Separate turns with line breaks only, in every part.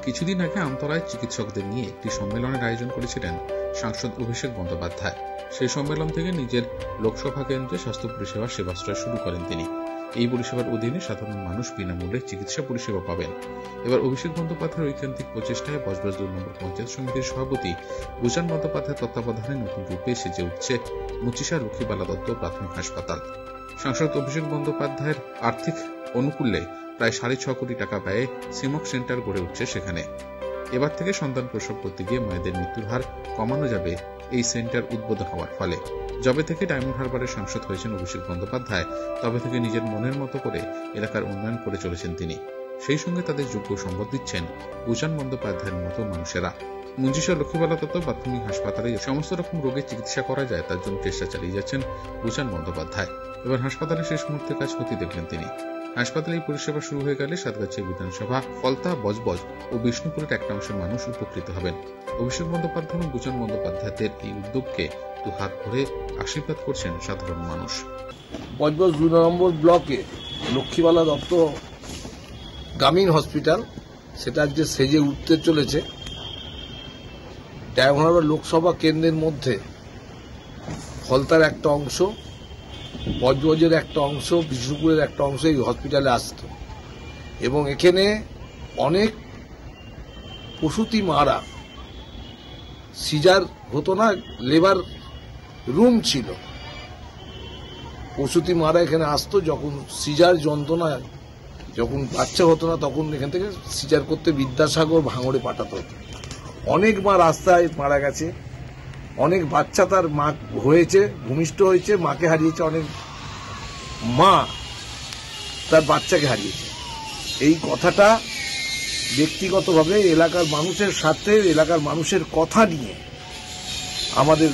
কিছুদিন আগে আমতলায় চিকিৎসকদের নিয়ে একটি সম্মেলনের আয়োজন করেছিলেন সাংসদ অভিষেক বন্দ্যোপাধ্যায়। সেই সম্মেলন থেকে নিজের লোকসভা কেন্দ্রে স্বাস্থ্য পরিষেবার সেবাশ্রয় শুরু করেন তিনি। এই পরিষেবার অধীনে সাধারণ মানুষ বিনামূল্যে চিকিৎসা পরিষেবা পাবেন। এবার অভিষেক বন্দ্যোপাধ্যায়ের ঐকান্তিক প্রচেষ্টায় বজবজ 2 নম্বর পঞ্চায়েত সমিতির সভাপতি ভূষণ বন্দ্যোপাধ্যায়ের তত্ত্বাবধানে নতুন রূপে সেজে উঠছে মুচিশা লক্ষ্মীবালা দত্ত প্রাথমিক হাসপাতাল। সাংসদ অভিষেক বন্দ্যোপাধ্যায়ের আর্থিক অনুকূল্যে প্রায় 6.5 কোটি টাকা ব্যয়ে সিমক সেন্টার গড়ে উঠছে সেখানে। এবার থেকে সন্তান প্রসব করতে গিয়ে মায়েদের মৃত্যুর হার কমানো যাবে এই সেন্টার উদ্বোধন হওয়ার ফলে। যবে থেকে ডায়মন্ড হারবারের সাংসদ হয়েছেন অভিষেক বন্দ্যোপাধ্যায়, তবে থেকে নিজের মনের মতো করে এলাকার উন্নয়ন করে চলেছেন তিনি। সেই সঙ্গে তাদের যোগ্য সম্পদ দিচ্ছেন ভূষণ বন্দ্যোপাধ্যায়ের মতো মানুষেরা। মুচিশা লক্ষ্মীবালা দত্ত প্রাথমিক হাসপাতালে সমস্ত রকম রোগের চিকিৎসা করা যায় তার জন্য চেষ্টা চালিয়ে যাচ্ছেন ভূষণ বন্দ্যোপাধ্যায়। এবার হাসপাতালে শেষ মুহূর্তে কাজ হতে দেখলেন তিনি। হাসপাতালে এই পরিষেবা শুরু হয়ে গেলে সাতগাছিয়া বিধানসভা, ফলতা, বজবজ ও বিষ্ণুপুরের একটা অংশের মানুষ উপকৃত হবেন। অভিষেক বন্দ্যোপাধ্যায় এবং ভূষণ বন্দ্যোপাধ্যায়দের এই উদ্যোগকে হাত ভরে আশীর্বাদ করছেন সাধারণ মানুষ।
বজবজ 2 নম্বর ব্লকে লক্ষ্মীবালা দত্ত গ্রামীণ হসপিটাল, সেটা আজকে সেজে উঠতে চলেছে। ডায়মন্ড হারবার লোকসভা কেন্দ্রের মধ্যে ফলতার একটা অংশ, বজবজের একটা অংশ, বিষ্ণুপুরের একটা অংশ এই হসপিটালে আসত এবং এখানে অনেক প্রসূতি মারা, সিজার হতো না, লেবার রুম ছিল, প্রসূতি মারা এখানে আসতো। যখন সিজার যন্ত্রণা, যখন বাচ্চা হতো না, তখন এখান থেকে সিজার করতে বিদ্যাসাগর ভাঙড়ে পাঠাতে হতো। অনেক মা রাস্তায় মারা গেছে, অনেক বাচ্চা তার মা হয়েছে, ভূমিষ্ঠ হয়েছে, মাকে হারিয়েছে, অনেক মা তার বাচ্চাকে হারিয়েছে। এই কথাটা ব্যক্তিগতভাবে এলাকার মানুষের সাথে, এলাকার মানুষের কথা নিয়ে আমাদের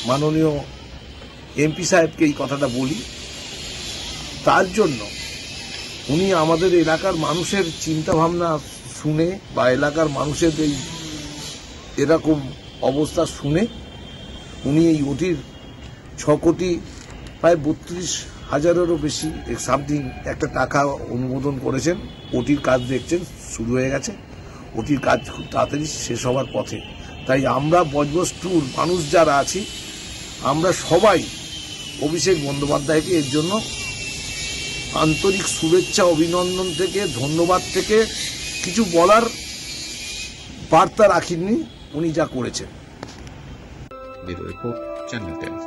মাননীয় এমপি সাহেবকে এই কথাটা বলি। তার জন্য উনি আমাদের এলাকার মানুষের চিন্তা ভাবনা শুনে বা এলাকার মানুষের এই এরকম অবস্থা শুনে উনি এই ওটির 6 কোটি প্রায় 32,000-এরও বেশি সামথিং একটা টাকা অনুমোদন করেছেন। ওটির কাজ দেখছেন শুরু হয়ে গেছে, ওটির কাজ খুব তাড়াতাড়ি শেষ হওয়ার পথে। তাই আমরা বজবজ 2 মানুষ যারা আছি, আমরা সবাই অভিষেক বন্দ্যোপাধ্যায়কে এর জন্য আন্তরিক শুভেচ্ছা, অভিনন্দন থেকে, ধন্যবাদ থেকে কিছু বলার বার্তা রাখেননি উনি যা করেছেন।
Bureau report, channel 10।